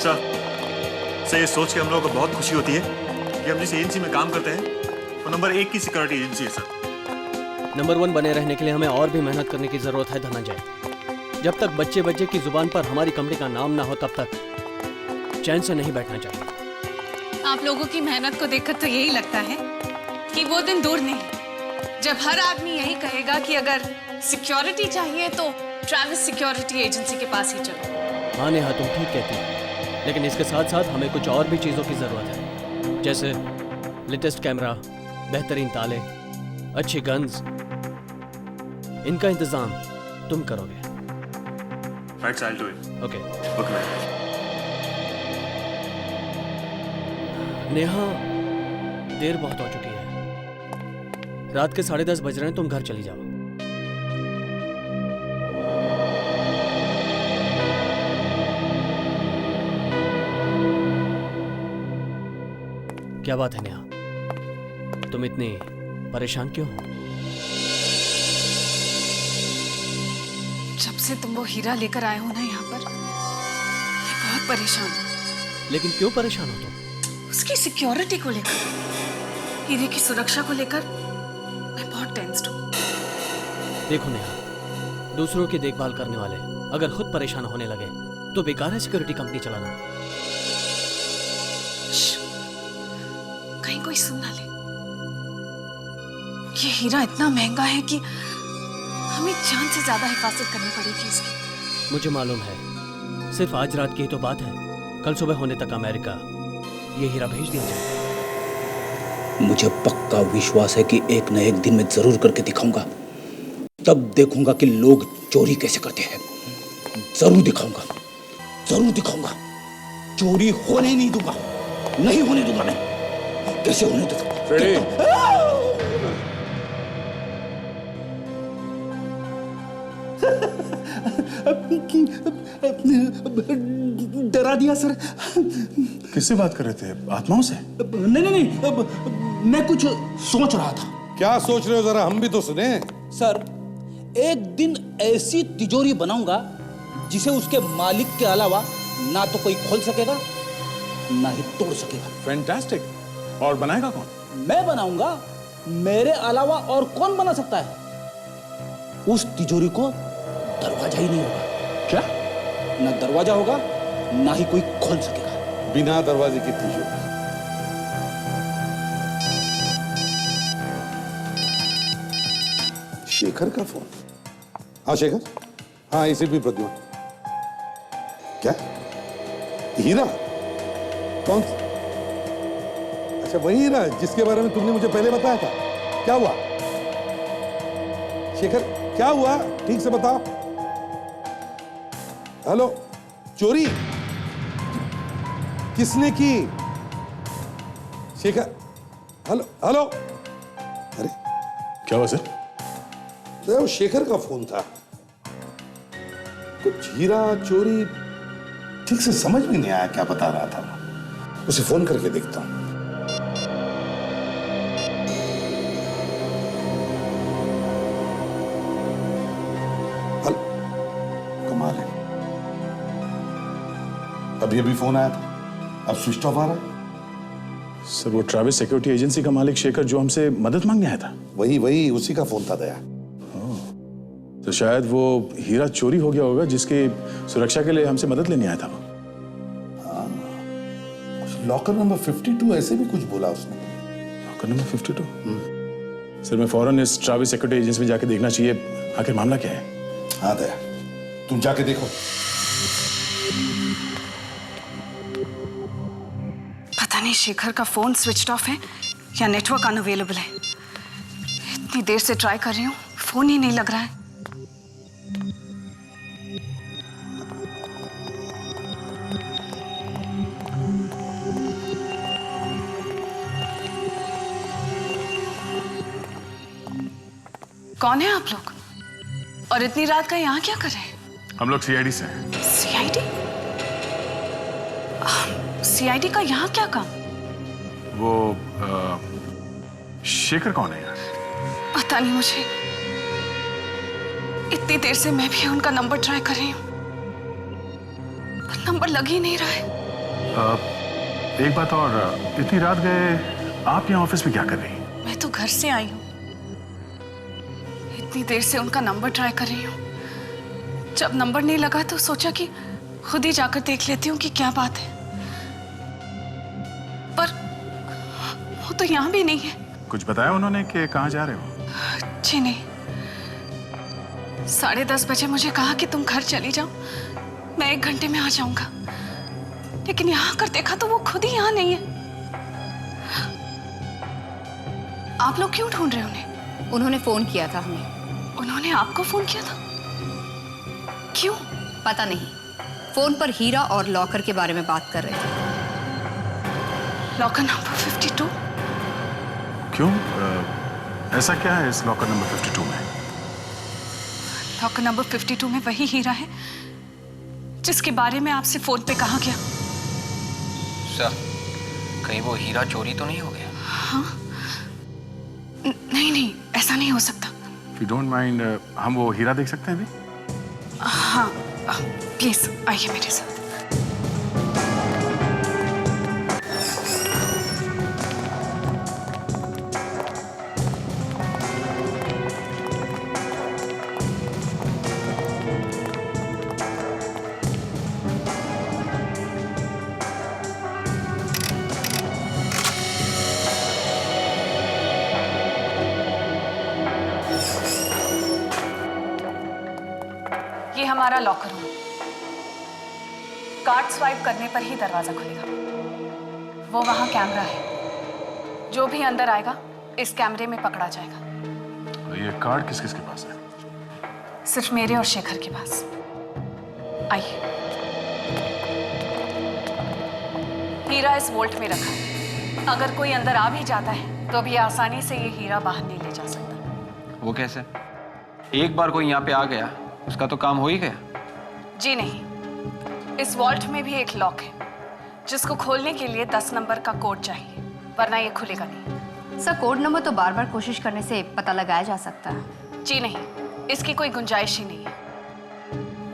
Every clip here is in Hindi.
सर ये सोच के हम लोगों को बहुत खुशी होती है कि हम जिस एजेंसी में काम करते हैं वो नंबर 1 की सिक्योरिटी एजेंसी है सर। नंबर 1 बने रहने के लिए हमें और भी मेहनत करने की जरूरत है धनंजय। जब तक बच्चे बच्चे की जुबान पर हमारी कंपनी का नाम ना हो तब तक चैन से नहीं बैठना चाहिए। आप लोगों की मेहनत को देखकर तो यही लगता है कि वो दिन दूर नहीं जब हर आदमी यही कहेगा कि अगर सिक्योरिटी चाहिए तो ट्रैविस सिक्योरिटी एजेंसी के पास ही चलो। हाँ नेहा, तुम ठीक कहती हो, लेकिन इसके साथ साथ हमें कुछ और भी चीजों की जरूरत है, जैसे लेटेस्ट कैमरा, बेहतरीन ताले, अच्छी गन्स। इनका इंतजाम तुम करोगे। Right, I will do it. Okay okay. Neha, देर बहुत हो चुकी है, रात के 10:30 बज रहे हैं, तुम घर चली जाओ। क्या बात है नेहा, तुम इतनी परेशान क्यों हो? जब से तुम वो हीरा लेकर आए हो ना यहाँ पर, मैं बहुत परेशान हूँ। लेकिन क्यों परेशान हो तुम? उसकी सिक्योरिटी को लेकर, हीरे की सुरक्षा को लेकर मैं बहुत टेंस्ड हूँ। देखो नेहा, दूसरों की देखभाल करने वाले अगर खुद परेशान होने लगे तो बेकार है सिक्योरिटी कंपनी चलाना। कहीं कोई सुन ना ले। ये हीरा इतना महंगा है कि हमें जान से ज्यादा हिफाजत करनी पड़ेगी इसकी। मुझे मालूम है, सिर्फ आज रात की ही तो बात है, कल सुबह होने तक अमेरिका ये हीरा भेज दिया जाए। मुझे पक्का विश्वास है कि एक न एक दिन मैं जरूर करके दिखाऊंगा। तब देखूंगा कि लोग चोरी कैसे करते हैं। जरूर दिखाऊंगा, जरूर दिखाऊंगा। चोरी होने नहीं दूंगा, नहीं होने दूंगा मैं। कैसे होने दूंगा? डरा दिया सर। किससे बात कर रहे थे? आत्माओं से? नहीं, मैं कुछ सोच रहा था। क्या सोच रहे हो, जरा हम भी तो सुने। सर, एक दिन ऐसी तिजोरी बनाऊंगा जिसे उसके मालिक के अलावा ना तो कोई खोल सकेगा ना ही तोड़ सकेगा। फैंटास्टिक। और बनाएगा कौन? मैं बनाऊंगा, मेरे अलावा और कौन बना सकता है? उस तिजोरी को दरवाजा ही नहीं होगा। क्या? ना दरवाजा होगा ना ही कोई खोल सकेगा। बिना दरवाजे की तिजोरी। शेखर का फोन। हाँ शेखर, हाँ इसे भी प्रद्युमन। क्या? हीरा? कौन? अच्छा वही हीरा जिसके बारे में तुमने मुझे पहले बताया था। क्या हुआ शेखर, क्या हुआ? ठीक से बताओ। हेलो, चोरी किसने की? Shekhar, hello hello. अरे क्या हुआ सर? वो शेखर का फोन था। कुछ हीरा चोरी ठीक से समझ में नहीं आया क्या बता रहा था। उसे फोन करके देखता हूं। हेलो, कमाल है, अभी अभी फोन आया था, अब स्विच ऑफ आ रहा है। सर वो ट्रैविस सिक्योरिटी एजेंसी का मालिक शेखर जो हमसे मदद मांगने आया था। वही उसी का फोन था दया। तो शायद वो हीरा चोरी हो गया होगा जिसकी सुरक्षा के लिए हमसे मदद लेने आया था वो। लॉकर नंबर 52 ऐसे भी कुछ बोला उसने। Locker number 52? सर मैं फौरन इस ट्रैविस सिक्योरिटी एजेंसी में जाके देखना चाहिए, आखिर मामला क्या है। हाँ दया, तुम जाके देखो। पता नहीं शेखर का फोन स्विच्ड ऑफ है या नेटवर्क अनअवेलेबल है। इतनी देर से ट्राई कर रही हूँ, फोन ही नहीं लग रहा है। कौन है आप लोग? और इतनी रात का यहाँ क्या कर रहे हैं? हम लोग सीआईडी से हैं। सीआईडी? सीआईडी का यहाँ क्या काम? वो शेखर कौन है यार? पता नहीं मुझे। इतनी देर से मैं भी उनका नंबर ट्राई कर रही हूँ, पर नंबर लग ही नहीं रहा है। एक बात और, इतनी रात गए आप यहाँ ऑफिस में क्या कर रही हैं? मैं तो घर से आई हूँ। इतनी देर से उनका नंबर ट्राई कर रही हूँ। जब नंबर नहीं लगा तो सोचा कि खुद ही जाकर देख लेती हूँ कि क्या बात है, पर वो तो यहाँ भी नहीं है। कुछ बताया उन्होंने कि कहाँ जा रहे हो? जी नहीं, 10:30 बजे मुझे कहा कि तुम घर चली जाओ, मैं 1 घंटे में आ जाऊंगा। लेकिन यहाँ आकर देखा तो वो खुद ही यहाँ नहीं है। आप लोग क्यों ढूंढ रहे हो उन्हें? उन्होंने फोन किया था हमें। उन्होंने आपको फोन किया था? क्यों? पता नहीं, फोन पर हीरा और लॉकर के बारे में बात कर रहे थे। Locker number 52? क्यों? ऐसा क्या है इस लॉकर नंबर 52 में? लॉकर नंबर 52 में वही हीरा है जिसके बारे में आपसे फोन पे कहा गया। सर, कहीं वो हीरा चोरी तो नहीं हो गया? हाँ? नहीं नहीं, ऐसा नहीं हो सकता। If you don't mind, हम वो हीरा देख सकते हैं अभी? हाँ, प्लीज आइए मेरे साथ। ये हमारा लॉकर रूम। कार्ड स्वाइप करने पर ही दरवाजा खुलेगा। वो वहां कैमरा है, जो भी अंदर आएगा इस कैमरे में पकड़ा जाएगा। ये कार्ड किस किस के पास है? सिर्फ मेरे और शेखर के पास। आइए। हीरा इस वोल्ट में रखा है। अगर कोई अंदर आ भी जाता है तो भी आसानी से ये हीरा बाहर नहीं ले जा सकता। वो कैसे? एक बार कोई यहाँ पे आ गया उसका तो काम हो ही गया। जी नहीं, इस वॉल्ट में भी एक लॉक है जिसको खोलने के लिए 10 नंबर का कोड चाहिए, वरना ये खुलेगा नहीं। सर, कोड नंबर तो बार बार कोशिश करने से पता लगाया जा सकता है। जी नहीं, इसकी कोई गुंजाइश ही नहीं है।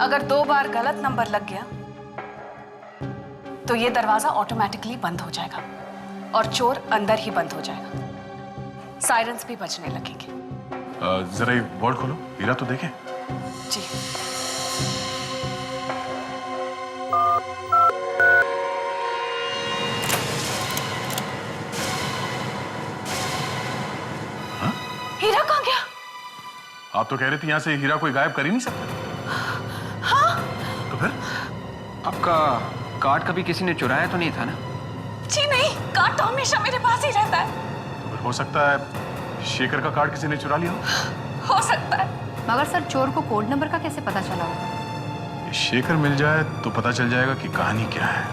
अगर 2 बार गलत नंबर लग गया तो ये दरवाजा ऑटोमेटिकली बंद हो जाएगा और चोर अंदर ही बंद हो जाएगा। सायरन्स भी बजने लगेंगे। जरा ये वॉल्ट खोलो, हीरा तो देखें। जी। हाँ? हीरा कहाँ गया? आप तो कह रही थी यहाँ से हीरा कोई गायब कर ही नहीं सकता। हाँ? तो फिर? आपका कार्ड कभी किसी ने चुराया तो नहीं था ना? जी नहीं, कार्ड तो हमेशा मेरे पास ही रहता है। तो फिर हो सकता है शेखर का कार्ड किसी ने चुरा लिया हो सकता है। मगर सर, चोर को कोड नंबर का कैसे पता चला होगा? ये शेखर मिल जाए तो पता चल जाएगा कि कहानी क्या है।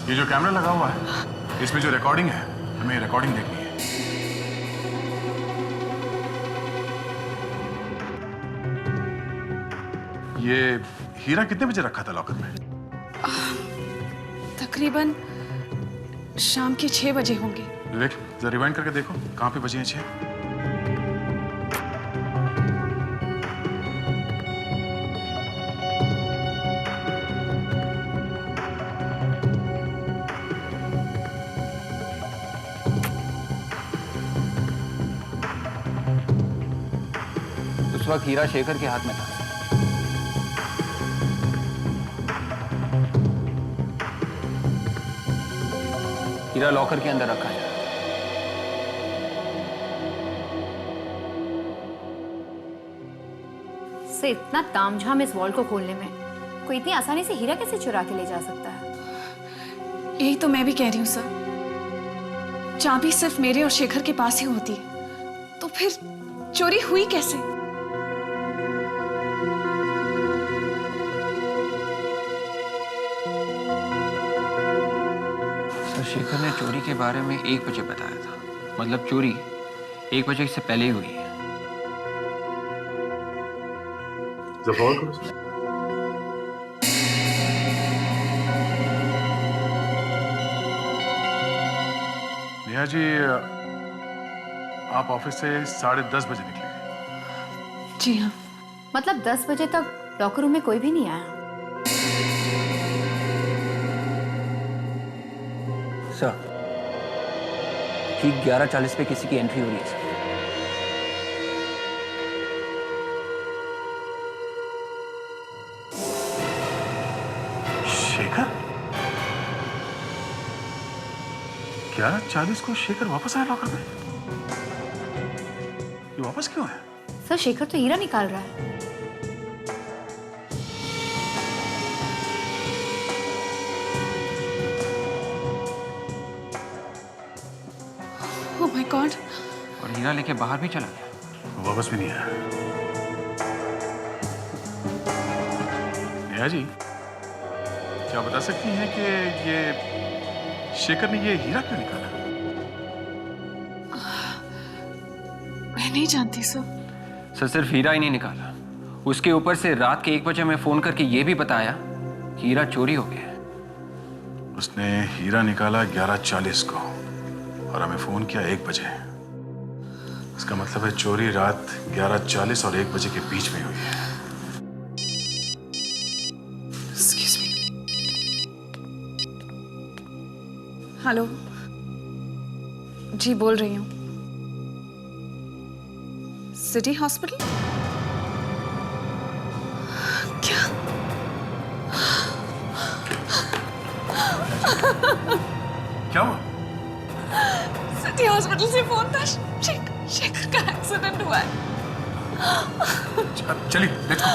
ये जो कैमरा लगा हुआ है, इसमें जो रिकॉर्डिंग है, हमें रिकॉर्डिंग देखनी है। ये हीरा कितने बजे रखा था लॉकर में? तकरीबन शाम के 6 बजे होंगे। विवेक, जरा रिवाइंड करके देखो कहाँ पे बजे हैं 6। उस वक्त हीरा शेखर के हाथ में था। हीरा लॉकर के अंदर रखा है। से इतना तामझाम इस वॉल्ट को खोलने में, कोई इतनी आसानी से हीरा कैसे चुरा के ले जा सकता है? यही तो मैं भी कह रही हूँ सर। चाबी सिर्फ मेरे और शेखर के पास ही होती है, तो फिर चोरी हुई कैसे? सर, शेखर ने चोरी के बारे में 1 बजे बताया था। मतलब चोरी 1 बजे से पहले ही हुई है। नेहा जी, आप ऑफिस से 10:30 बजे निकले। जी हाँ। मतलब 10 बजे तक लॉकर रूम में कोई भी नहीं आया? सर, ठीक 11:40 पे किसी की एंट्री हो रही है सर। शेखर 11:40 को शेखर वापस आया लॉकर में। ये वापस क्यों है? सर शेखर तो हीरा निकाल रहा है। Oh my God. और हीरा लेके बाहर भी चला गया। वो वापस भी नहीं आया। नेहा जी, क्या बता सकती हैं कि ये शेखर ने ये हीरा क्यों निकाला? मैं नहीं जानती सर। सर सिर्फ हीरा ही नहीं निकाला, उसके ऊपर से रात के 1 बजे में फोन करके ये भी बताया कि हीरा चोरी हो गया। उसने हीरा निकाला 11:40 को और हमें फोन किया 1 बजे। इसका मतलब है चोरी रात 11:40 और 1 बजे के बीच में हुई है। Excuse me. हेलो जी, बोल रही हूँ। City hospital? क्या? क्या हुआ? सिटी हॉस्पिटल से फोन था। शेखर का एक्सीडेंट हुआ है। चलिए लेट्स गो।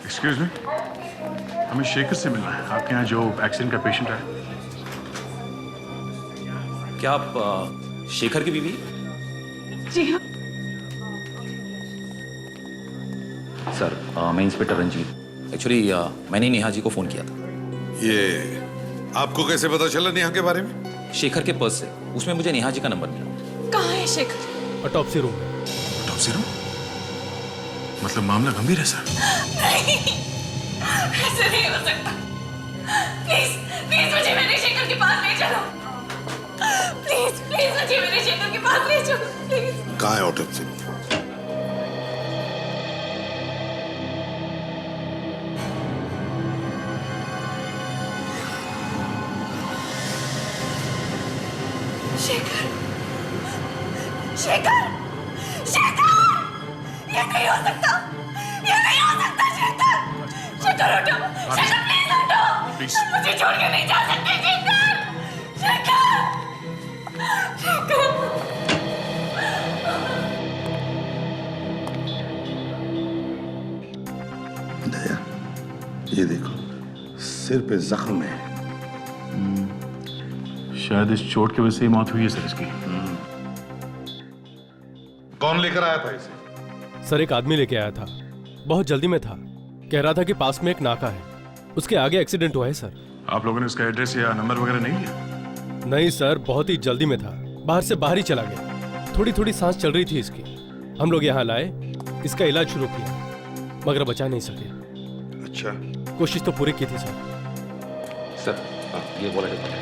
एक्सक्यूज मी, हमें शेखर से मिलना है। आपके यहाँ जो एक्सीडेंट का पेशेंट है। क्या आप शेखर की बीवी? जी हाँ। सर मैं इंस्पेक्टर रंजीत। एक्चुअली मैंने नेहा जी को फोन किया था। ये आपको कैसे पता चला नेहा के बारे में? शेखर के पर्स से, उसमें मुझे नेहा जी का नंबर मिला। कहाँ है Shekhar? Autopsy room. Autopsy room? मतलब मामला गंभीर है सर। नहीं, ऐसे नहीं हो सकता। प्लीज प्लीज मुझे मेरे शेखर के पास ले चलो। प्लीज प्लीज मुझे मेरे शेखर के पास ले चलो प्लीज। कहाँ है ऑटोप्सी? शेखर, शेखर, शेखर! ये नहीं हो सकता, ये नहीं हो सकता शेखर! शेखर उठो, शेखर प्लीज उठो! प्लीज। मुझे छोड़ के नहीं जा सकते शेखर! शेखर! शेखर! दया, ये देखो, सिर पे जख्म है। शायद इस चोट की वजह से ही मौत हुई है सर इसकी। कौन लेकर आया था इसे? सर एक आदमी लेके आया था, बहुत जल्दी में था। कह रहा था कि पास में एक नाका है, उसके आगे एक्सीडेंट हुआ है सर। आप लोगों ने उसका एड्रेस या नंबर वगैरह नहीं लिया? नहीं सर, बहुत ही जल्दी में था, बाहर से बाहर ही चला गया। थोड़ी थोड़ी सांस चल रही थी इसकी। हम लोग यहाँ लाए, इसका इलाज शुरू किया, मगर बचा नहीं सके। अच्छा, कोशिश तो पूरी की थी सर। सर ये बोला जाता है।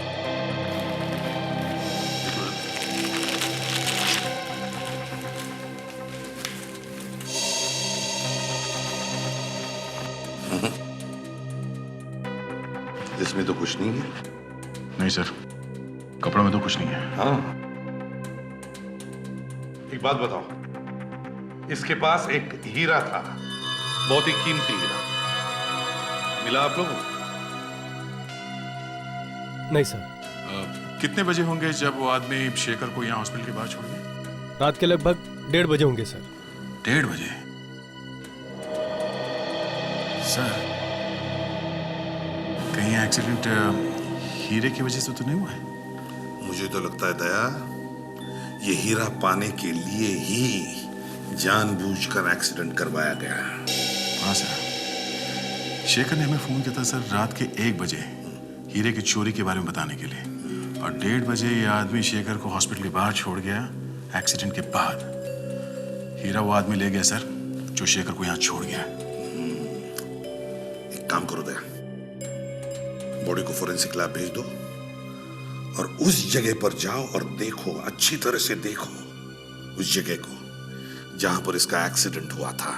इसमें तो कुछ नहीं है। नहीं सर, कपड़ों में तो कुछ नहीं है। हाँ, एक बात बताओ, इसके पास एक हीरा था, बहुत ही कीमती हीरा, मिला आप लोगों को? नहीं सर। कितने बजे होंगे जब वो आदमी शेखर को यहाँ हॉस्पिटल के बाहर छोड़ गया? रात के लगभग 1:30 बजे होंगे सर। 1:30 बजे? सर कहीं एक्सीडेंट हीरे की वजह से तो नहीं हुआ है? मुझे तो लगता है दया, ये हीरा पाने के लिए ही जानबूझकर एक्सीडेंट करवाया गया। हाँ सर, शेखर ने हमें फोन किया था सर रात के 1 बजे हीरे की चोरी के बारे में बताने के लिए, और 1:30 बजे ये आदमी शेखर को हॉस्पिटल के बाहर छोड़ गया एक्सीडेंट के बाद। हीरा वो आदमी ले गया सर जो शेखर को यहाँ छोड़ गया। एक काम करो दया, बॉडी को फोरेंसिक लैब भेज दो और उस जगह पर जाओ और देखो, अच्छी तरह से देखो उस जगह को जहां पर इसका एक्सीडेंट हुआ था।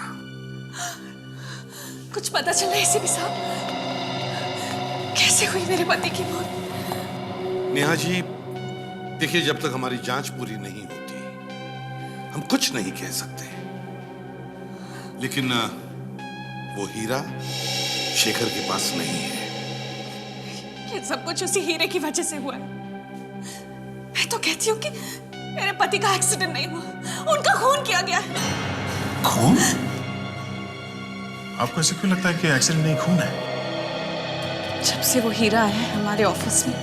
कुछ पता चला एसीपी साहब, कैसे हुई मेरे पति की मौत? नेहा जी, देखिए, जब तक हमारी जांच पूरी नहीं होती हम कुछ नहीं कह सकते, लेकिन वो हीरा शेखर के पास नहीं है। ये सब कुछ उसी हीरे की वजह से हुआ है। मैं तो कहती हूँ कि मेरे पति का एक्सीडेंट नहीं हुआ, उनका खून किया गया है। खून? आपको ऐसे क्यों लगता है कि एक्सीडेंट नहीं, खून है? जब से वो हीरा आया है हमारे ऑफिस में,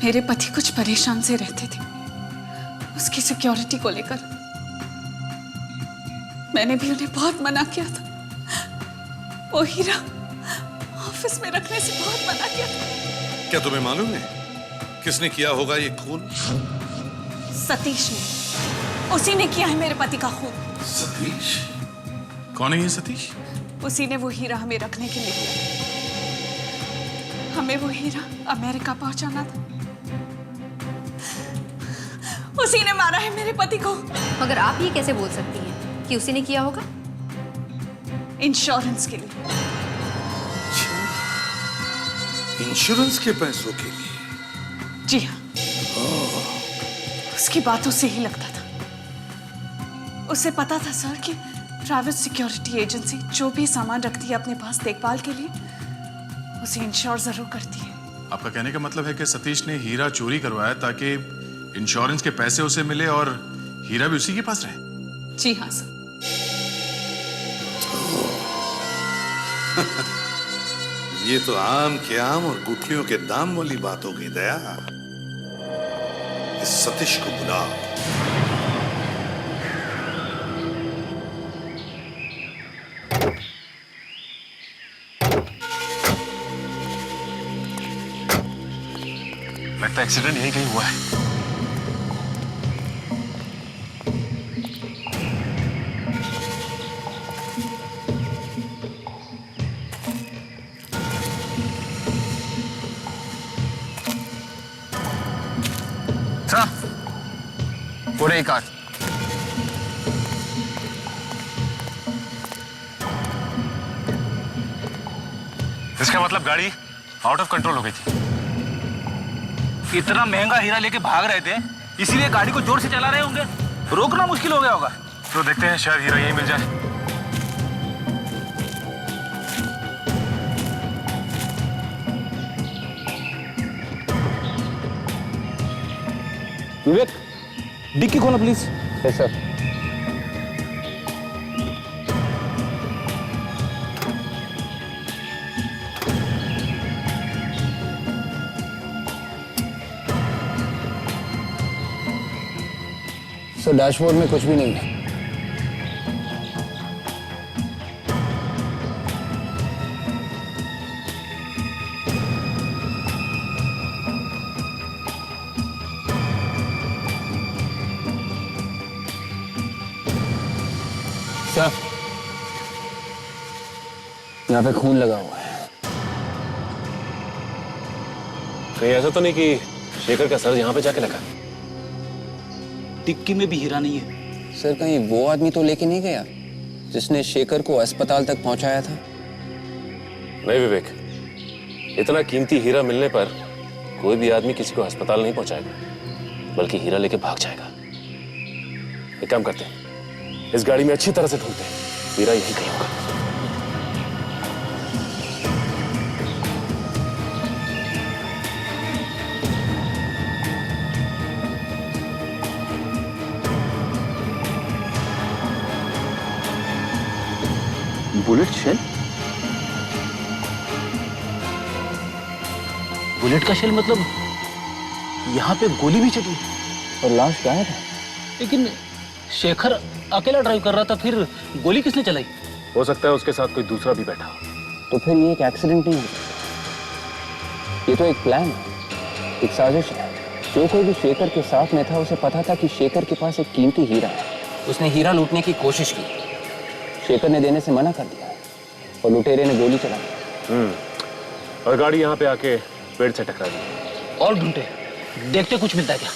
मेरे पति कुछ परेशान से रहते थे उसकी सिक्योरिटी को लेकर। मैंने भी उन्हें बहुत मना किया था, वो हीरा ऑफिस में रखने से बहुत मना किया था। क्या तुम्हें मालूम है किसने किया होगा ये खून? सतीश ने, उसी ने किया है मेरे पति का खून। सतीश? कौन है ये सतीश? उसी ने वो हीरा हमें रखने के लिए दिया। हमें वो हीरा अमेरिका पहुंचाना था, उसी ने मारा है मेरे पति को। मगर आप ये कैसे बोल सकती हैं कि उसी ने किया होगा? इंश्योरेंस के लिए। इंश्योरेंस के पैसों के लिए? जी हाँ, उसकी बातों से ही लगता था। उसे पता था सर कि ट्रैवल सिक्योरिटी एजेंसी जो भी सामान रखती है अपने पास देखभाल के लिए, उसे इंश्योर जरूर करती है। आपका कहने का मतलब है कि सतीश ने हीरा चोरी करवाया ताकि इंश्योरेंस के पैसे उसे मिले और हीरा भी उसी के पास रहे? जी हाँ सर। ये तो आम के आम और गुठलियों के दाम वाली बात हो गई दया। इस सतीश को बुलाओ। लगता है एक्सीडेंट यहीं कहीं हुआ है। पूरे कार। इसका मतलब गाड़ी आउट ऑफ कंट्रोल हो गई थी। इतना महंगा हीरा लेके भाग रहे थे, इसीलिए गाड़ी को जोर से चला रहे होंगे, रोकना मुश्किल हो गया होगा। तो देखते हैं, शायद हीरा यहीं मिल जाए। विवेक, डिक्की खोलो प्लीज। सर। सर, डैशबोर्ड में कुछ भी नहीं है। सर, यहाँ पे खून लगा हुआ है। कहीं ऐसा तो नहीं कि शेखर का सर यहाँ पे जाके लगा? टिक्की में भी हीरा नहीं है। सर, कहीं वो आदमी तो लेके नहीं गया जिसने शेखर को अस्पताल तक पहुंचाया था? नहीं विवेक, इतना कीमती हीरा मिलने पर कोई भी आदमी किसी को अस्पताल नहीं पहुंचाएगा, बल्कि हीरा लेके भाग जाएगा। एक काम करते हैं, इस गाड़ी में अच्छी तरह से ढूंढते हैं, हीरा यही कहीं होगा। Bullet shell? बुलेट का शेल मतलब यहाँ पे गोली भी चली और लाश गायब है। लेकिन शेखर अकेला ड्राइव कर रहा था, फिर गोली किसने चलाई? हो सकता है उसके साथ कोई दूसरा भी बैठा हो। तो फिर ये एक एक्सीडेंट नहीं है, ये तो एक प्लान है, एक साजिश है। जो कोई भी शेखर के साथ में था उसे पता था कि शेखर के पास एक कीमती हीरा है। उसने हीरा लूटने की कोशिश की, शेखर ने देने से मना कर दिया और लुटेरे ने गोली चला दी। और गाड़ी यहाँ पे आके पेड़ से टकरा दी। और ढूंढते, देखते कुछ मिलता है क्या।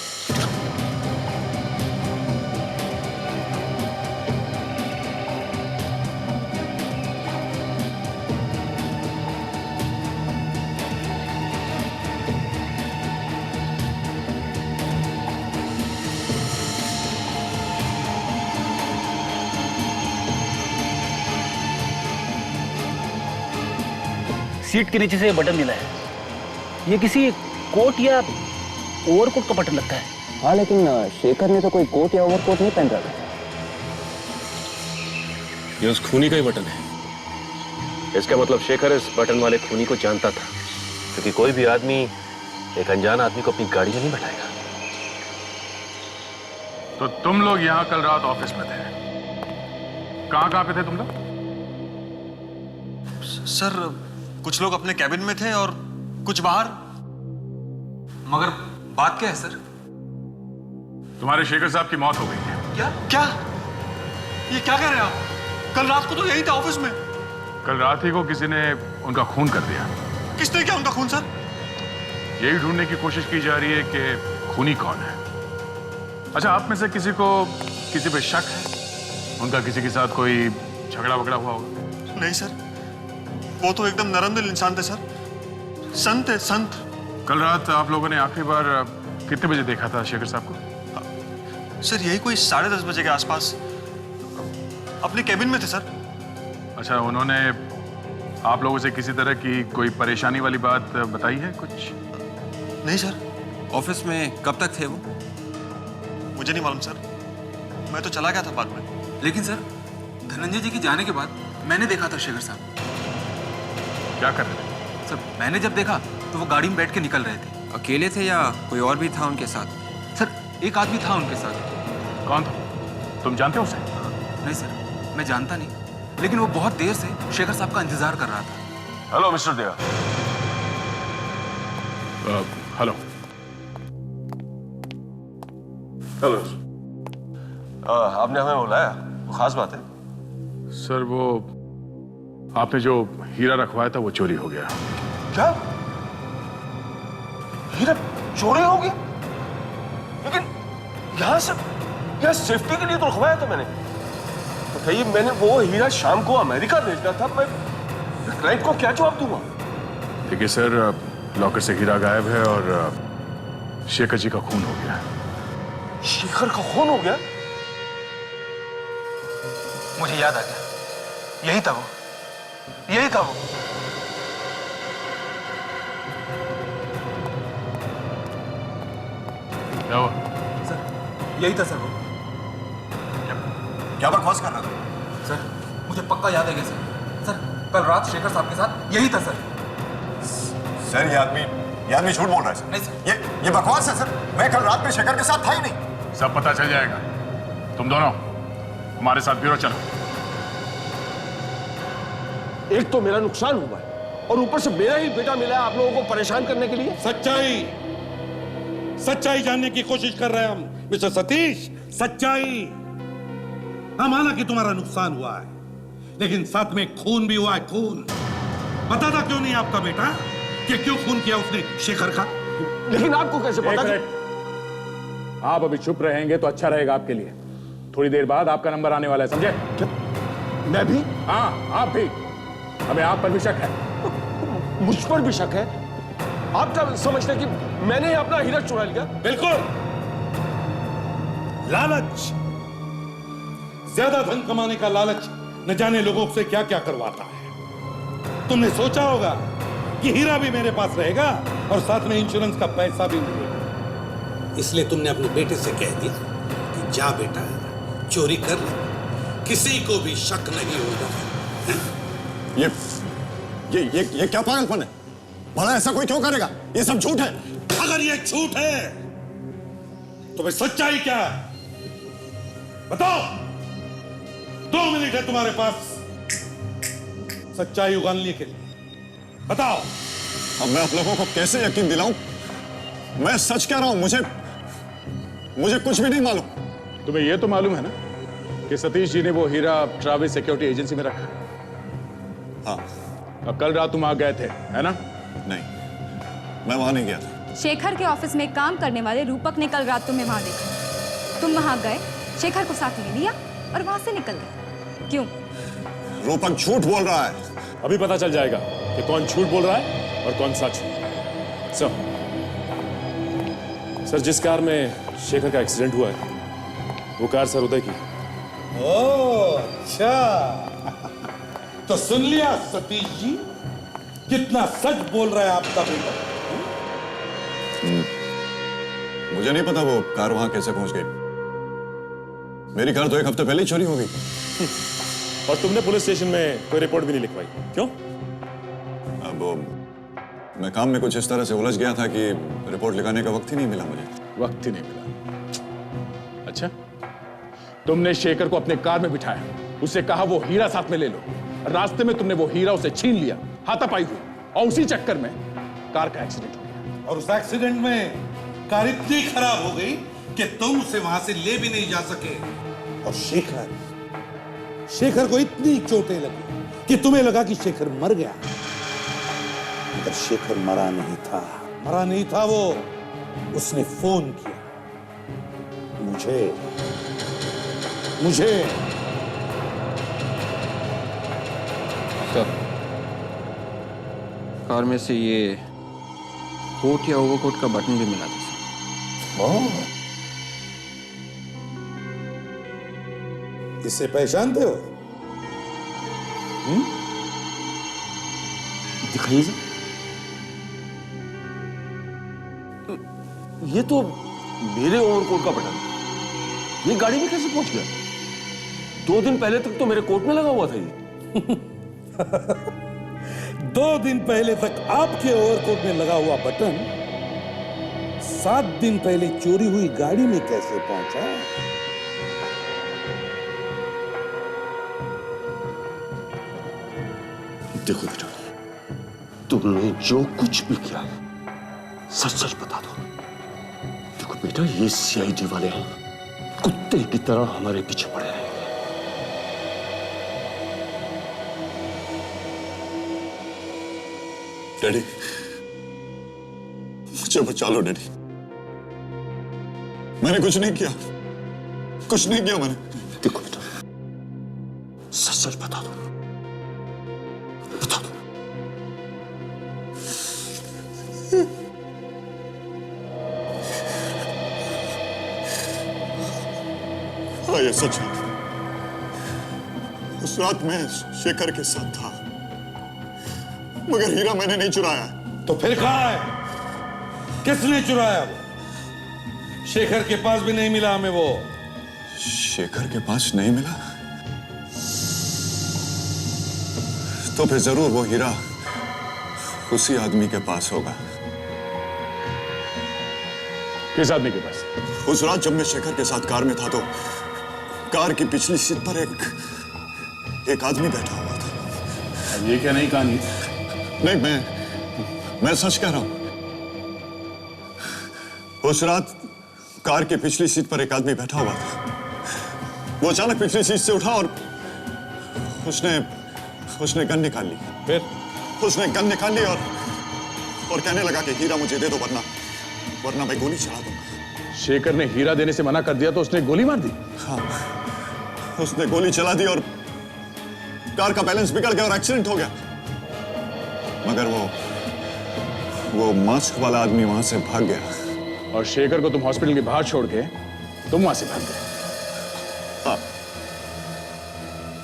सीट के नीचे से ये बटन मिला है। ये किसी कोट या ओवरकोट का बटन लगता है। हाँ, लेकिन शेखर ने तो कोई कोट या ओवरकोट नहीं पहन रखा। ये उस खूनी का ही बटन है। इसका मतलब शेखर इस बटन वाले खूनी को जानता था, क्योंकि कोई भी आदमी एक अनजान आदमी को अपनी गाड़ी में नहीं बैठाएगा। तो तुम लोग यहाँ कल रात ऑफिस में थे, कहाँ पे थे तुम लोग? सर कुछ लोग अपने कैबिन में थे और कुछ बाहर। मगर बात क्या है सर? तुम्हारे शेखर साहब की मौत हो गई है। क्या क्या ये क्या कह रहे हैं आप? कल रात को तो यही था ऑफिस में। कल रात ही को किसी ने उनका खून कर दिया। किसने किया उनका खून सर? यही ढूंढने की कोशिश की जा रही है कि खूनी कौन है। अच्छा, आप में से किसी को किसी पे शक है? उनका किसी के साथ कोई झगड़ा वगड़ा हुआ होगा? नहीं सर, वो तो एकदम नरम दिल इंसान थे सर। संत है, संत। कल रात आप लोगों ने आखिरी बार कितने बजे देखा था शेखर साहब को? सर यही कोई 10:30 बजे के आसपास अपने कैबिन में थे सर। अच्छा, उन्होंने आप लोगों से किसी तरह की कोई परेशानी वाली बात बताई है कुछ? नहीं सर। ऑफिस में कब तक थे वो? मुझे नहीं मालूम सर, मैं तो चला गया था बाद में। लेकिन सर, धनंजय जी के जाने के बाद मैंने देखा था शेखर साहब। क्या कर रहे थे? सर मैंने जब देखा तो वो गाड़ी में बैठ के निकल रहे थे। अकेले थे या कोई और भी था उनके साथ? सर एक आदमी था उनके साथ। कौन था? तुम जानते हो उसे? नहीं सर, मैं जानता नहीं, लेकिन वो बहुत देर से शेखर साहब का इंतजार कर रहा था। हेलो मिस्टर देवा। Hello hello. आपने हमें बुलाया, वो खास बात है? सर, वो आपने जो हीरा रखवाया था वो चोरी हो गया। क्या? हीरा चोरी हो गया? लेकिन यहाँ सेफ्टी के लिए तो रखवाया था मैंने। बताइए, मैंने वो हीरा शाम को अमेरिका भेजना था। मैं क्लाइंट को क्या जवाब दूंगा? देखिए सर, लॉकर से हीरा गायब है और शेखर जी का खून हो गया। शेखर का खून हो गया? मुझे याद आ गया, यही था वो, यही था वो। क्या हुआ? सर यही था सर वो। क्या बकवास कर रहा था? सर मुझे पक्का याद है सर। सर कल रात शेखर साहब के साथ यही था सर। सर ये आदमी झूठ बोल रहा है सर। नहीं सर, ये बकवास है सर। मैं कल रात में शेखर के साथ था ही नहीं। सब पता चल जाएगा। तुम दोनों हमारे साथ ब्यूरो चलो। एक तो मेरा नुकसान हुआ है और ऊपर से मेरा ही बेटा मिला है आप लोगों को परेशान करने के लिए। सच्चाई जानने की कोशिश कर रहे हैं हम मिस्टर सतीश। सच्चाई। हाँ, माना कि तुम्हारा नुकसान हुआ है, लेकिन साथ में खून भी हुआ है। खून पता था क्यों नहीं आपका बेटा कि क्यों खून किया उसने शेखर का? लेकिन आपको कैसे पता? आप अभी चुप रहेंगे तो अच्छा रहेगा आपके लिए। थोड़ी देर बाद आपका नंबर आने वाला है, समझे? मैं भी? हाँ, आप भी। हमें आप पर भी शक है। मुझ पर भी शक है? आप क्या समझते हैं कि मैंने अपना हीरा चुरा लिया? बिल्कुल। लालच, ज्यादा धन कमाने का लालच न जाने लोगों से क्या क्या करवाता है। तुमने सोचा होगा कि हीरा भी मेरे पास रहेगा और साथ में इंश्योरेंस का पैसा भी मिलेगा, इसलिए तुमने अपने बेटे से कह दिया कि जा बेटा, चोरी कर ले, किसी को भी शक नहीं होगा। ये क्या पागलपन है? भला ऐसा कोई क्यों करेगा? ये सब झूठ है। अगर ये झूठ है तो भाई सच्चाई क्या है? बताओ। 2 मिनट है तुम्हारे पास सच्चाई उगलने के लिए। बताओ। अब मैं आप लोगों को कैसे यकीन दिलाऊं? मैं सच कह रहा हूं। मुझे कुछ भी नहीं मालूम। तुम्हें यह तो मालूम है ना कि सतीश जी ने वो हीरा ट्रैवल्स सिक्योरिटी एजेंसी में रखा है? हाँ। अब कल रात तुम आ गए थे, है ना? नहीं। मैं वहां नहीं गया था। शेखर के ऑफिस में काम करने वाले रूपक ने कल रात तुम्हें वहां देखा। तुम वहां गए, शेखर को साथ ले लिया और वहां से निकल गए। क्यों? रूपक झूठ बोल रहा है। अभी पता चल जाएगा कि कौन झूठ बोल रहा है और कौन सच। सर, जिस कार में शेखर का एक्सीडेंट हुआ है वो कार सर उदय की। ओह, अच्छा। तो सुन लिया सतीश जी, कितना सच बोल रहा है आपका बेटा। मुझे नहीं पता वो कार वहां कैसे पहुंच गई। मेरी कार तो 1 हफ्ते पहले ही चोरी हो गई। और तुमने पुलिस स्टेशन में कोई रिपोर्ट भी नहीं लिखवाई, क्यों? अब मैं काम में कुछ इस तरह से उलझ गया था कि रिपोर्ट लिखाने का वक्त ही नहीं मिला मुझे। वक्त ही नहीं मिला। अच्छा, तुमने शेखर को अपने कार में बिठाया, उसे कहा वो हीरा साथ में ले लो। रास्ते में तुमने वो हीरा उसे छीन लिया, हाथापाई हुई, और उसी चक्कर में कार का एक्सीडेंट हो गया। और उस एक्सीडेंट में कार इतनी खराब हो गई कि तुम उसे वहां से ले भी नहीं जा सके। और शेखर को इतनी चोटें लगी कि तुम्हें लगा कि शेखर मर गया। मगर शेखर मरा नहीं था वो। उसने फोन किया मुझे। सर, कार में से ये कोट या ओवरकोट का बटन भी मिला था सर। इसे पहचानते हो? दिखाइए सर। ये तो मेरे ओवरकोट का बटन, ये गाड़ी में कैसे पहुंच गया? 2 दिन पहले तक तो मेरे कोट में लगा हुआ था ये। 2 दिन पहले तक आपके ओवरकोट में लगा हुआ बटन 7 दिन पहले चोरी हुई गाड़ी में कैसे पहुंचा? देखो बेटा, तुमने जो कुछ भी किया सच सच बता दो। देखो बेटा, ये सीआईडी वाले कुत्ते की तरह हमारे पीछे पड़े हैं। डैडी, मुझे बचा लो डैडी। मैंने कुछ नहीं किया मैंने। देखो बेटा, सच सच बता दो। हाँ, ये सच है। उस रात मैं शेखर के साथ था, मगर हीरा मैंने नहीं चुराया। तो फिर कहाँ है? किसने चुराया वो? शेखर के पास भी नहीं मिला हमें वो। शेखर के पास नहीं मिला? तो फिर जरूर वो हीरा उसी आदमी के पास होगा। किस आदमी के पास? उस रात जब मैं शेखर के साथ कार में था तो कार की पिछली सीट पर एक आदमी बैठा हुआ था। ये क्या नई कहानी? नहीं, मैं सच कह रहा हूं। उस रात कार की पिछली सीट पर एक आदमी बैठा हुआ था। वो अचानक पिछली सीट से उठा और उसने गन निकाल ली। फिर उसने गन निकाल ली और कहने लगा कि हीरा मुझे दे दो, वरना मैं गोली चला दूंगा। शेखर ने हीरा देने से मना कर दिया तो उसने गोली मार दी? हाँ, उसने गोली चला दी और कार का बैलेंस बिगड़ गया और एक्सीडेंट हो गया। मगर वो मास्क वाला आदमी वहां से भाग गया। और शेखर को तुम हॉस्पिटल के बाहर छोड़ के तुम वहां से भाग गए? हाँ,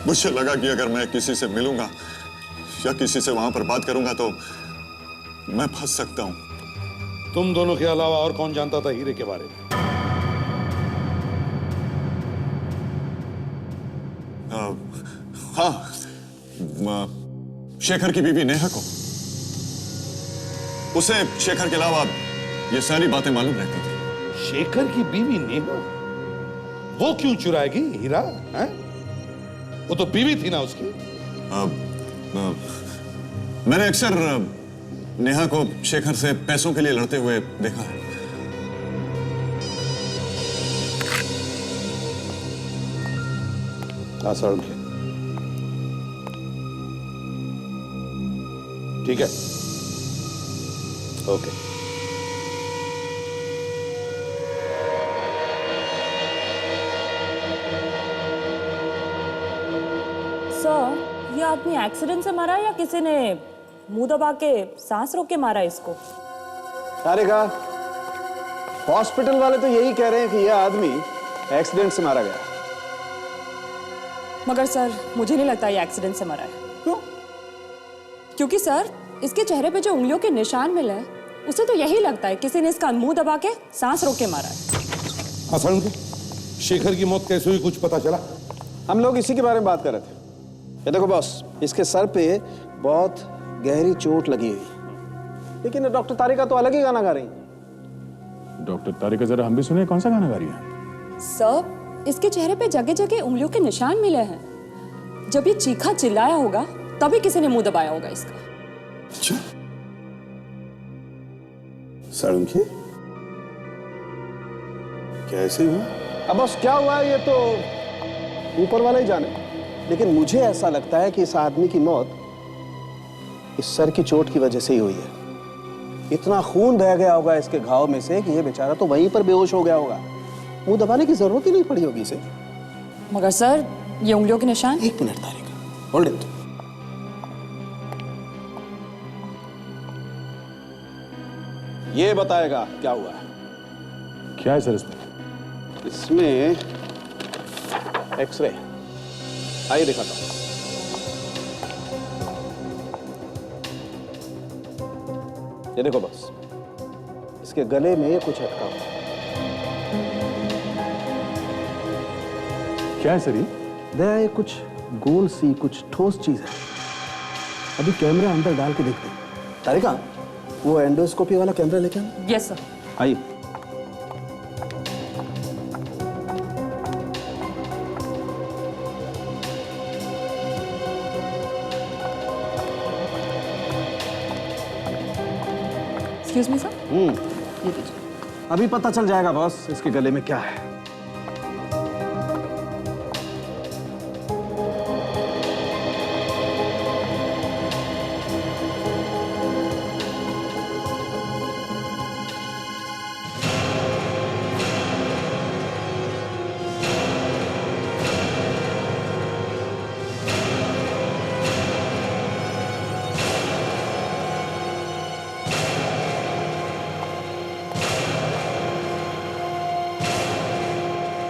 मुझे लगा कि अगर मैं किसी से मिलूंगा या किसी से वहां पर बात करूंगा तो मैं फंस सकता हूं। तुम दोनों के अलावा और कौन जानता था हीरे के बारे में? हाँ, शेखर की बीवी नेहा को। उसे शेखर के अलावा ये सारी बातें मालूम रहती थी। शेखर की बीवी नेहा? वो क्यों चुराएगी हीरा? हैं? वो तो बीवी थी ना उसकी। मैंने अक्सर नेहा को शेखर से पैसों के लिए लड़ते हुए देखा है। ठीक है, ओके। सर, ये आदमी एक्सीडेंट से मरा या किसी ने मुंह दबा के सांस रोक के मारा इसको? तारिका, हॉस्पिटल वाले तो यही कह रहे हैं कि यह आदमी एक्सीडेंट से मारा गया। मगर सर, मुझे नहीं लगता ये एक्सीडेंट से मरा है। क्यों? क्योंकि सर, इसके चेहरे पे जो उंगलियों के निशान मिले हैं, उसे तो यही लगता है किसी ने इसका मुंह दबा के सांस रोक के मारा है। हाँ सर, शेखर की मौत कैसे हुई कुछ पता चला? हम लोग इसी के बारे में बात कर रहे थे। ये देखो बॉस, इसके सर पे बहुत गहरी चोट लगी हुई, लेकिन डॉक्टर तारिका तो अलग ही गाना गा रही। डॉक्टर तारिका, जरा हम भी सुने कौन सा गाना गा रही है? सर, इसके चेहरे पे जगह जगह उंगलियों के निशान मिले हैं। जब ये चीखा चिल्लाया होगा तभी किसी ने मुंह दबाया होगा इसका। अच्छा, साळुंखे, कैसे हुआ? अब बॉस क्या हुआ ये तो ऊपर वाला ही जाने, लेकिन मुझे ऐसा लगता है कि इस आदमी की मौत इस सर की चोट की वजह से ही हुई है। इतना खून बह गया होगा इसके घाव में से कि ये बेचारा तो वहीं पर बेहोश हो गया होगा। मुंह दबाने की जरूरत ही नहीं पड़ी होगी इसे। मगर सर, ये उंगलियों के निशान। एक मिनट तारिका, होल्ड इट। ये बताएगा क्या हुआ है। क्या है सर इसमें? इसमें एक्सरे, आइए दिखाता हूं। ये देखो बस, इसके गले में कुछ अटका हुआ है। क्या है सर ये? दया, ये कुछ गोल सी कुछ ठोस चीज है। अभी कैमरा अंदर डाल के देखते हैं। तारिका, वो एंडोस्कोपी वाला कैमरा लेके आना। Yes sir. आइए। Excuse me sir. ये लीजिए। अभी पता चल जाएगा बॉस इसके गले में क्या है।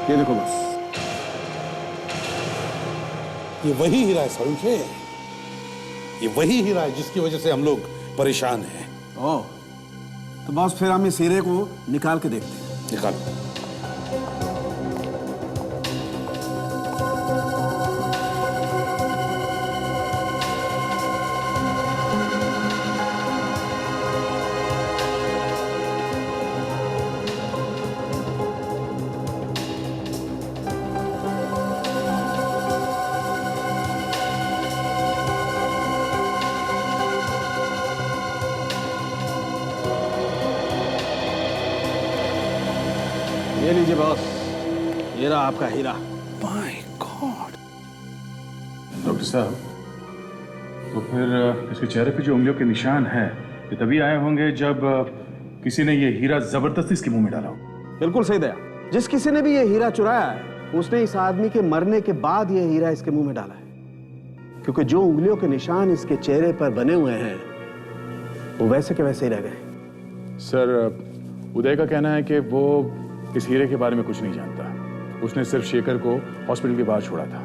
ये देखो बस, ये वही हीरा है साळुंखे, ये वही हीरा है जिसकी वजह से हम लोग परेशान हैं। ओह, तो बॉस फिर हम इस हीरे को निकाल के देखते हैं। निकालो। ये लीजिए बॉस, ये रहा आपका हीरा। My God. डॉक्टर साहब, तो फिर इसके चेहरे पे जो उंगलियों के निशान हैं, ये तभी आए होंगे जब किसी ने ये हीरा जबरदस्ती इसके मुंह में डाला हो। बिल्कुल सही दया, जिस किसी ने भी ये हीरा चुराया है उसने इस आदमी के मरने के बाद ये हीरा इसके मुंह में डाला है, क्योंकि जो उंगलियों के निशान इसके चेहरे पर बने हुए हैं वो वैसे के वैसे ही रह गए। सर, उदय का कहना है कि वो इस हीरे के बारे में कुछ नहीं जानता। उसने सिर्फ शेखर को हॉस्पिटल के बाहर छोड़ा था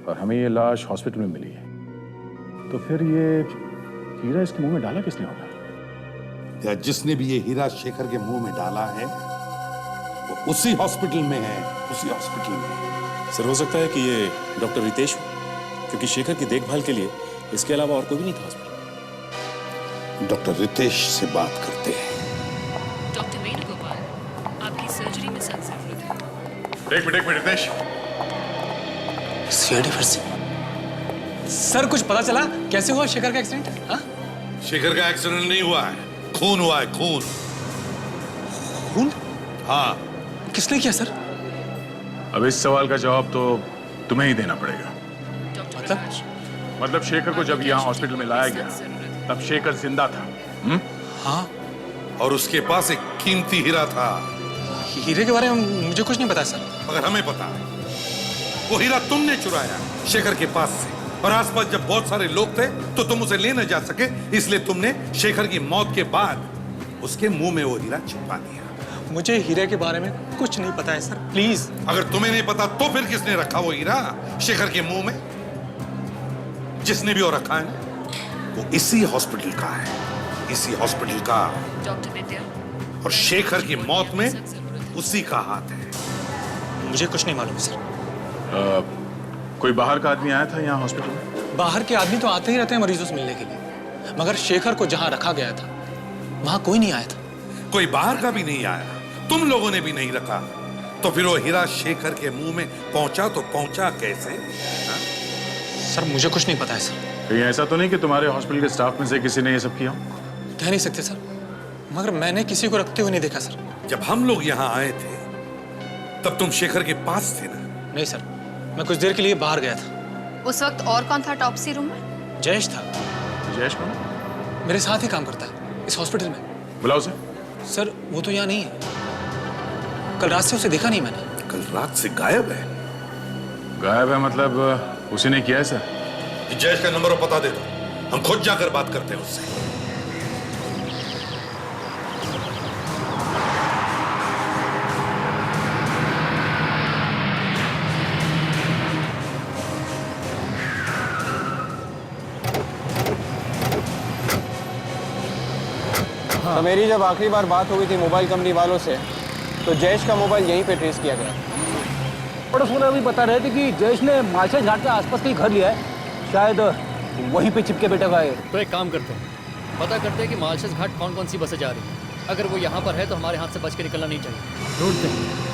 और हमें ये लाश हॉस्पिटल में मिली है। तो फिर ये हीरा इसके मुंह में डाला किसने होगा? या जिसने भी ये हीरा शेखर के मुंह में डाला है वो उसी हॉस्पिटल में है, उसी हॉस्पिटल में। सर, हो सकता है कि ये डॉक्टर रितेश हो, क्योंकि शेखर की देखभाल के लिए इसके अलावा और कोई भी नहीं था हॉस्पिटल। डॉक्टर रितेश से बात करते हैं। डॉक्टर वेणुगोपाल, आपकी सर्जरी में सख्त जरूरत है। एक मिनट रितेश। सीआईडी फिर से। सर, कुछ पता चला कैसे हुआ शेखर का एक्सीडेंट? हाँ? शेखर का एक्सीडेंट नहीं हुआ है, खून हुआ है, खून। खून? हाँ। किसने किया सर? अब इस सवाल का जवाब तो तुम्हें ही देना पड़ेगा। मतलब शेखर को जब यहाँ हॉस्पिटल में लाया गया तब शेखर जिंदा था। हाँ, और उसके पास एक कीमती हीरा था। हीरे के बारे में मुझे कुछ नहीं पता सर। मगर हमें पता है, वो हीरा तुमने चुराया शेखर के पास से, और आसपास जब बहुत सारे लोग थे तो तुम उसे ले न जा सके, इसलिए तुमने शेखर की मौत के बाद उसके मुंह में वो हीरा छिपा दिया। मुझे हीरे के बारे में कुछ नहीं पता है सर, प्लीज। अगर तुम्हें नहीं पता तो फिर किसने रखा वो हीरा शेखर के मुंह में? जिसने भी वो रखा है वो इसी हॉस्पिटल का है, इसी हॉस्पिटल का। डॉक्टर विद्या, और शेखर की मौत में उसी का हाथ है। मुझे कुछ नहीं मालूम सर। कोई बाहर का आदमी आया था यहाँ हॉस्पिटल में? बाहर के आदमी तो आते ही रहते हैं मरीजों से मिलने के लिए, मगर शेखर को जहां रखा गया था वहां कोई नहीं आया था। कोई बाहर का भी नहीं आया, तुम लोगों ने भी नहीं रखा, तो फिर वो हीरा शेखर के मुंह में पहुंचा तो पहुंचा कैसे? हा? सर मुझे कुछ नहीं पता है सर। कहीं ऐसा तो नहीं कि तुम्हारे हॉस्पिटल के स्टाफ में से किसी ने ये सब किया? कह नहीं सकते सर, मगर मैंने किसी को रखते हुए नहीं देखा सर। जब हम लोग यहाँ आए थे तब तुम शेखर के पास थे ना? नहीं सर, मैं कुछ देर के लिए बाहर गया था। उस वक्त और कौन था टॉप्सी रूम में? जयेश था। जयेश कौन? मेरे साथ ही काम करता है इस हॉस्पिटल में। बुलाओ उसे। सर वो तो यहाँ नहीं है, कल रात से उसे देखा नहीं मैंने। कल रात से गायब है? गायब है मतलब उसी ने किया है सर? जयेश का नंबर और पता दे दो, हम खुद जाकर बात करते हैं उससे। तो मेरी जब आखिरी बार बात हो गई थी मोबाइल कंपनी वालों से, तो जयेश का मोबाइल यहीं पे ट्रेस किया गया। पड़ोस वाले भी बता रहे थे कि जयेश ने मालशेज घाट के आसपास कहीं घर लिया है, शायद वहीं पे चिपके बैठा हुआ है। तो एक काम करते हैं, पता करते हैं कि मालशेज घाट कौन कौन सी बसें जा रही हैं। अगर वो यहाँ पर है तो हमारे हाथ से बच के निकलना नहीं चाहिए। ढूंढते हैं।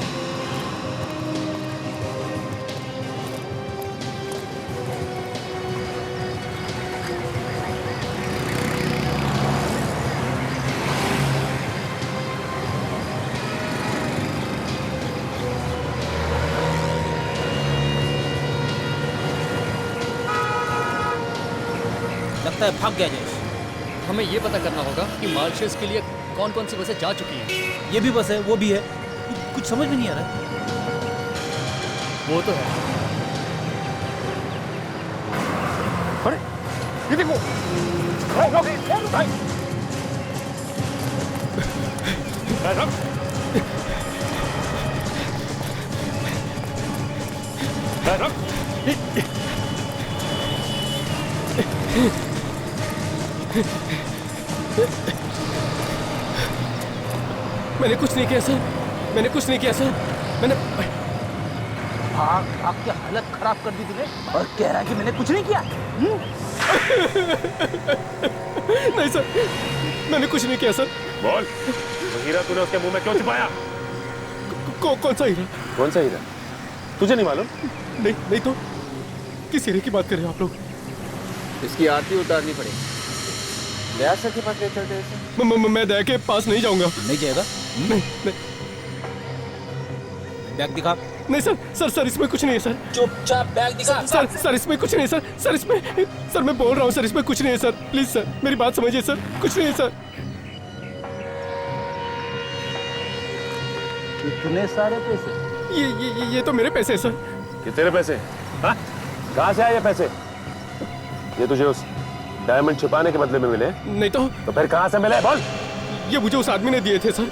लगता है भाग गया जयेश। हमें ये पता करना होगा कि मालशेज के लिए कौन कौन सी बसें जा चुकी हैं। ये भी बस है, वो भी है, कुछ समझ में नहीं आ रहा। वो तो है। अरे ये देखो, मैंने कुछ नहीं किया सर, मैंने कुछ नहीं किया सर, मैंने भाग भाग के हालत खराब कर दी तूने और कह रहा है कि मैंने कुछ नहीं किया। नहीं सर, मैंने कुछ नहीं किया सर। बोल, वो हीरा तूने उसके मुंह में क्यों छिपाया? कौन सा हीरा? कौन सा हीरा? तुझे नहीं मालूम? नहीं तो किस हीरे की बात कर रहे हो आप लोग? इसकी आरती उतारनी पड़ेगी। दया सर के पास ले चलते हैं। मैं दया के पास नहीं जाऊंगा। नहीं जाएगा? नहीं। बैग दिखा। नहीं सर इसमें कुछ नहीं है सर। चुपचाप बैग दिखा। सर इसमें कुछ नहीं है सर इसमें, सर मैं बोल रहा हूँ सर, इसमें कुछ नहीं है सर। प्लीज सर मेरी बात समझिए सर, कुछ नहीं है सर। इतने सारे पैसे? ये तो मेरे पैसे हैं सर। ये तेरे पैसे? हाँ? कहाँ से आए ये पैसे? ये तुझे उस डायमंड छुपाने के बदले में मिले? नहीं तो फिर कहाँ से मिले? बोल। ये मुझे उस आदमी ने दिए थे सर।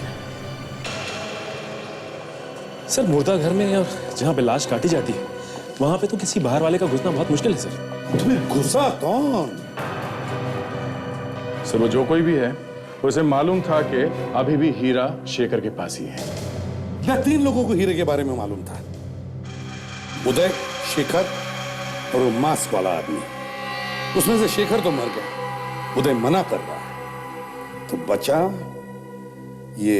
सर मुर्दा घर में और जहाँ पे लाश काटी जाती है वहां पे तो किसी बाहर वाले का घुसना बहुत मुश्किल है सर। तुम्हें घुसा कौन? सर वो जो कोई भी है उसे मालूम था कि अभी भी हीरा शेखर के पास ही है। या 3 लोगों को हीरे के बारे में मालूम था, उदय, शेखर और वो मास्क वाला आदमी। उसमें से शेखर तो मर गया, उदय मना कर रहा है, तो बचा ये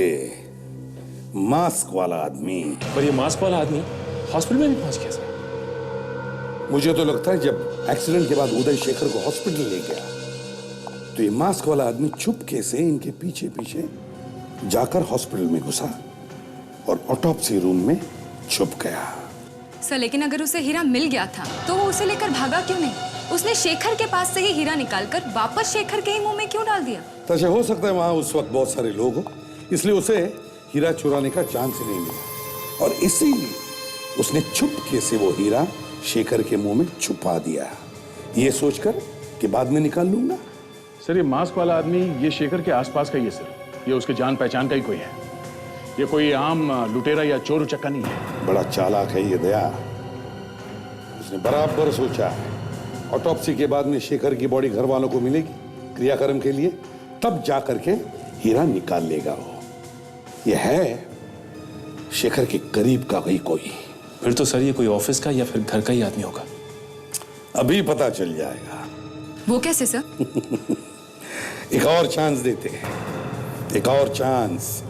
मास्क वाला आदमी। पर ये मास्क वाला आदमी हॉस्पिटल में भी पहुंच गया सर। मुझे तो लगता है जब एक्सीडेंट के बाद उदय शेखर को हॉस्पिटल ले गया तो ये मास्क वाला आदमी चुपके से इनके पीछे पीछे जाकर हॉस्पिटल में घुसा और ऑटोप्सी रूम में छुप गया। सर लेकिन अगर उसे हीरा मिल गया था तो वो उसे लेकर भागा क्यों नहीं? उसने शेखर के पास से ही हीरा निकालकर वापस शेखर के ही मुंह में क्यों डाल दिया? अच्छा, हो सकता है वहां उस वक्त बहुत सारे लोग हो, इसलिए उसे हीरा चुराने का चांस ही नहीं मिला और इसीलिए उसने चुपके से वो हीरा शेखर के मुंह में छुपा दिया, ये सोचकर कि बाद में निकाल लूंगा। सर, ये मास्क वाला आदमी ये शेखर के आसपास का ही है सर। ये उसके जान पहचान का ही कोई है। ये कोई आम लुटेरा या चोर उचक्का नहीं है। बड़ा चालाक है ये दया। उसने बराबर सोचा है ऑटोप्सी के बाद में शेखर की बॉडी घर वालों को मिलेगी क्रियाक्रम के लिए, तब जाकर के हीरा निकाल लेगा वो। ये है शेखर के करीब का वही कोई। फिर तो सर ये कोई ऑफिस का या फिर घर का ही आदमी होगा। अभी पता चल जाएगा। वो कैसे सर? एक और चांस देते हैं, एक और चांस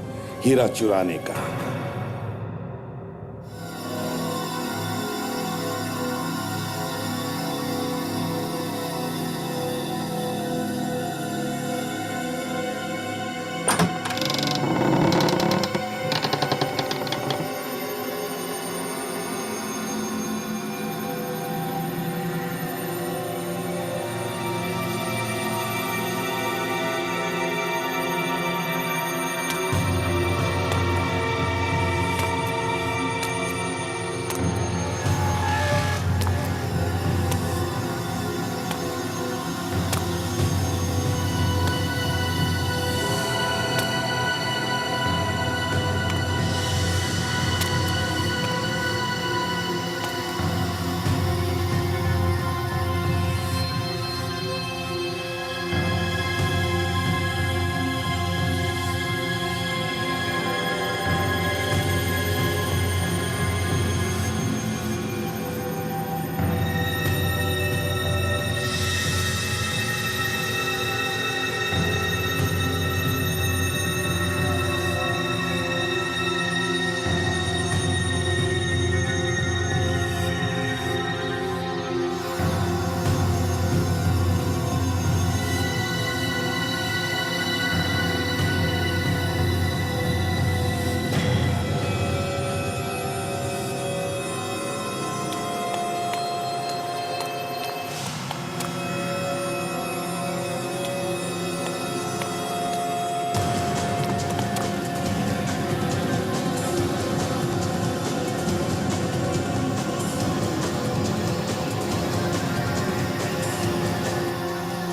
हीरा चुराने का।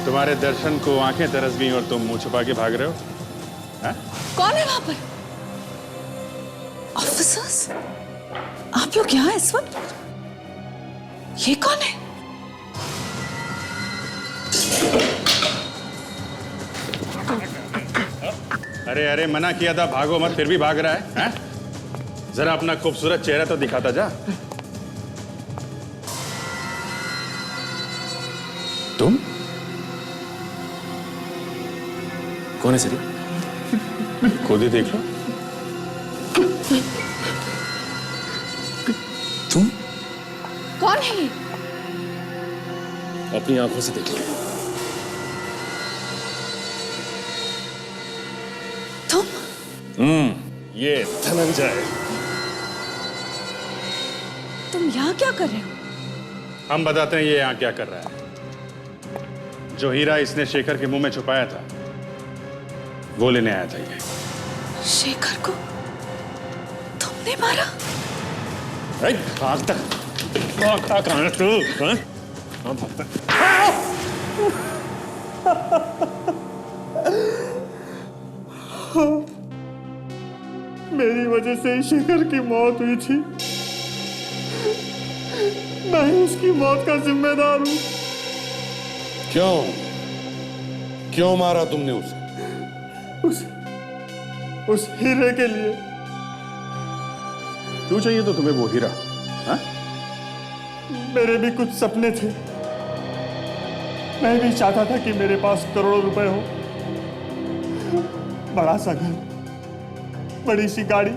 तुम्हारे दर्शन को आंखें तरस गई और तुम मुंह छुपा के भाग रहे हो? कौन है वहां पर? ऑफिसर्स? आप लोग यहाँ इस वक्त? ये कौन है? अरे अरे, मना किया था भागो मत, फिर भी भाग रहा है? जरा अपना खूबसूरत चेहरा तो दिखाता जा। तुम कौन है सर? खुद ही देख लो। तुम कौन है ये? अपनी आंखों से देख लो। तुम? ये धनंजय। तुम यहाँ क्या कर रहे हो? हम बताते हैं ये यहाँ क्या कर रहा है। जो हीरा इसने शेखर के मुंह में छुपाया था वो लेने आया था ये। शेखर को तुमने मारा? भागता कहाँ है तू? हाँ भागता। मेरी वजह से शेखर की मौत हुई थी। मैं उसकी मौत का जिम्मेदार हूं। क्यों मारा तुमने उसे? उस हीरे के लिए। क्यों चाहिए तो तुम्हें वो हीरा? हा? मेरे भी कुछ सपने थे। मैं भी चाहता था कि मेरे पास करोड़ों रुपए हो, बड़ा सा घर, बड़ी सी गाड़ी।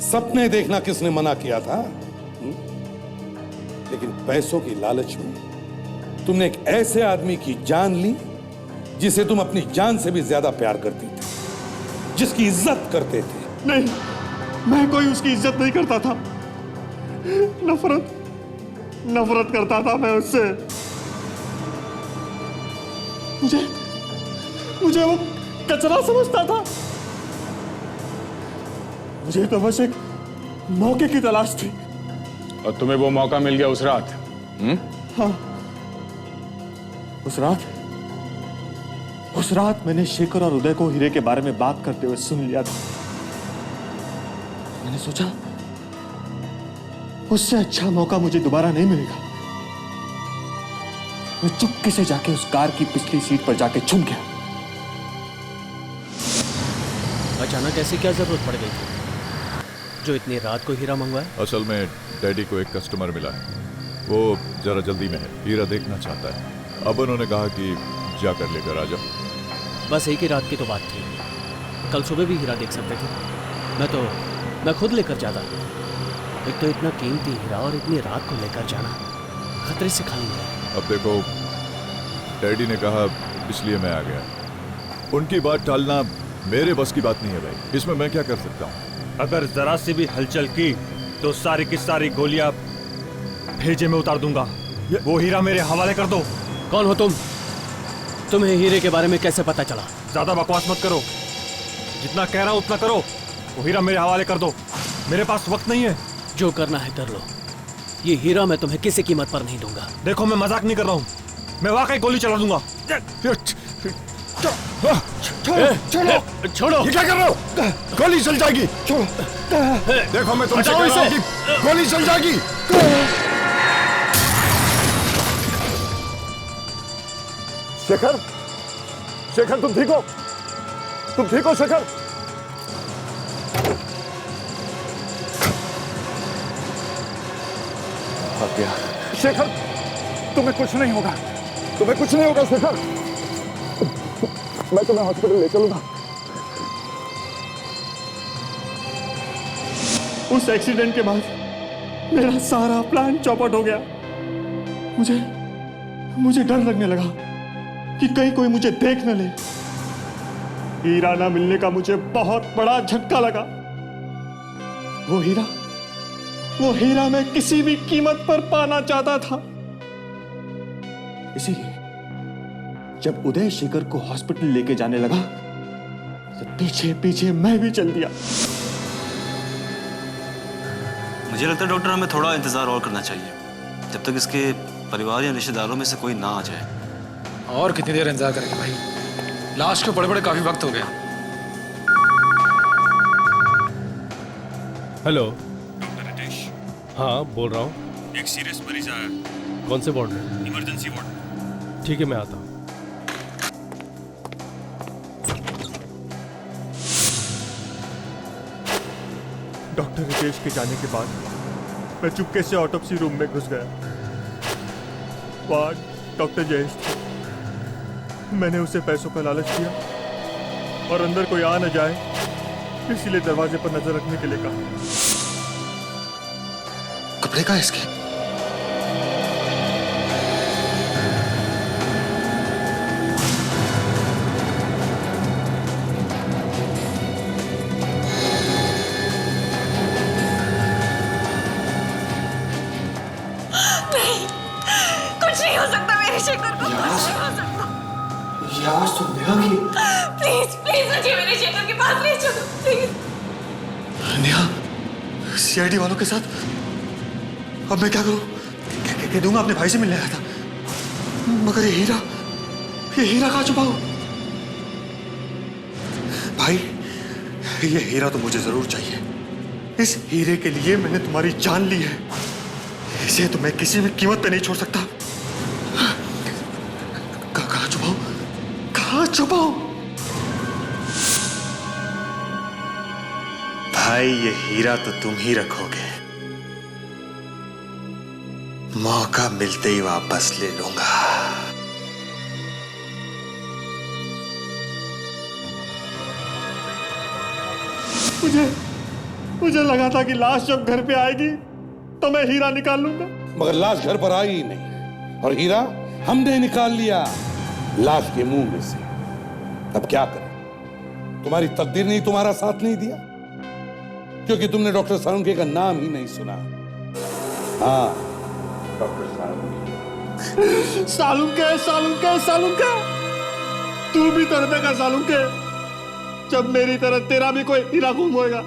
सपने देखना किसने मना किया था? लेकिन पैसों की लालच में तुमने एक ऐसे आदमी की जान ली जिसे तुम अपनी जान से भी ज्यादा प्यार करती थी, जिसकी इज्जत करते थे। नहीं, मैं कोई उसकी इज्जत नहीं करता था। नफरत करता था मैं उससे। मुझे वो कचरा समझता था। मुझे तो बस एक मौके की तलाश थी। और तुम्हें वो मौका मिल गया उस रात? हाँ, उस रात मैंने शेखर और उदय को हीरे के बारे में बात करते हुए सुन लिया था। मैंने सोचा उससे अच्छा मौका मुझे दोबारा नहीं मिलेगा। मैं चुपके से जाके उस कार की पिछली सीट पर जाके छुप गया। अचानक ऐसी क्या जरूरत पड़ गई थी जो इतनी रात को हीरा मंगवाए? असल में डैडी को एक कस्टमर मिला है, वो जरा जल्दी में है, हीरा देखना चाहता है। अब उन्होंने कहा कि जाकर लेकर आ जाओ। बस एक ही रात की तो बात थी, कल सुबह भी हीरा देख सकते थे। मैं खुद लेकर जाता। एक तो इतना कीमती हीरा और इतनी रात को लेकर जाना खतरे से खाली है। अब देखो, डैडी ने कहा इसलिए मैं आ गया। उनकी बात टालना मेरे बस की बात नहीं है भाई, इसमें मैं क्या कर सकता हूँ? अगर जरा सी भी हलचल की तो सारी की सारी गोलियां भेजे में उतार दूंगा। वो हीरा मेरे हवाले कर दो। कौन हो तुम? तुम्हें हीरे के बारे में कैसे पता चला? ज्यादा बकवास मत करो, जितना कह रहा हूं उतना करो। वो हीरा मेरे हवाले कर दो, मेरे पास वक्त नहीं है। जो करना है कर लो, ये हीरा मैं तुम्हें किसी कीमत पर नहीं दूंगा। देखो मैं मजाक नहीं कर रहा हूँ, मैं वाकई गोली चला दूंगा। छोड़ो। ये क्या कर रहे हो? गोली चल जाएगी। छोड़ो। देखो मैं तुमसे कह रहा हूं कि गोली चल जाएगी। शेखर, शेखर तुम ठीक हो? तुम ठीक हो शेखर? भाग गया। शेखर तुम्हें कुछ नहीं होगा, तुम्हें कुछ नहीं होगा शेखर। मैं तुम्हें हॉस्पिटल ले चलूंगा। उस एक्सीडेंट के बाद मेरा सारा प्लान चौपट हो गया। मुझे डर लगने लगा कि कहीं कोई मुझे देख न ले। हीरा ना मिलने का मुझे बहुत बड़ा झटका लगा। वो हीरा मैं किसी भी कीमत पर पाना चाहता था। इसीलिए जब उदय शेखर को हॉस्पिटल लेके जाने लगा तो पीछे पीछे मैं भी चल दिया। मुझे लगता है डॉक्टर हमें थोड़ा इंतजार और करना चाहिए, जब तक इसके परिवार या रिश्तेदारों में से कोई ना आ जाए। और कितनी देर इंतजार करेंगे भाई? लाश को बड़े काफी वक्त हो गया। हेलो हाँ बोल रहा हूँ। एक सीरियस मरीज आया। कौन से वार्ड में? Emergency ward. ठीक है मैं आता हूँ। डॉक्टर रितेश के जाने के बाद मैं चुपके से ऑटोप्सी रूम में घुस गया। वहां डॉक्टर जयेश थे। मैंने उसे पैसों का लालच दिया और अंदर कोई आ न जाए इसलिए दरवाजे पर नजर रखने के लिए कहा। कपड़े का इसके? कुछ नहीं हो सकता मेरे शेखर को, कुछ नहीं हो सकता। ये आवाज तो नेहा की। प्लीज प्लीज मुझे मेरे शेखर के पास ले चलो प्लीज। नेहा सीआईडी वालों के साथ? अब मैं क्या करूं? कह दूंगा अपने भाई से मिलने आया था, मगर ये हीरा कहाँ छुपा हो? भाई ये हीरा तो मुझे जरूर चाहिए। इस हीरे के लिए मैंने तुम्हारी जान ली है, इसे तो मैं किसी भी कीमत पे नहीं छोड़ सकता। कहाँ छुपाऊं? कहाँ छुपाऊं? भाई ये हीरा तो तुम ही रखोगे, मौका मिलते ही वापस ले लूंगा। मुझे लगा था कि लाश जब घर पे आएगी तो मैं हीरा निकाल लूंगा, मगर लाश घर पर आई ही नहीं और हीरा हमने निकाल लिया लाश के मुंह में से। अब क्या करें? तुम्हारी तकदीर ने तुम्हारा साथ नहीं दिया, क्योंकि तुमने डॉक्टर साळुंखे का नाम ही नहीं सुना। हाँ, डॉक्टर साहब। सालुंके तू भी तड़पे का सालुंके, जब मेरी तरह तेरा भी कोई हीरा गुम होएगा।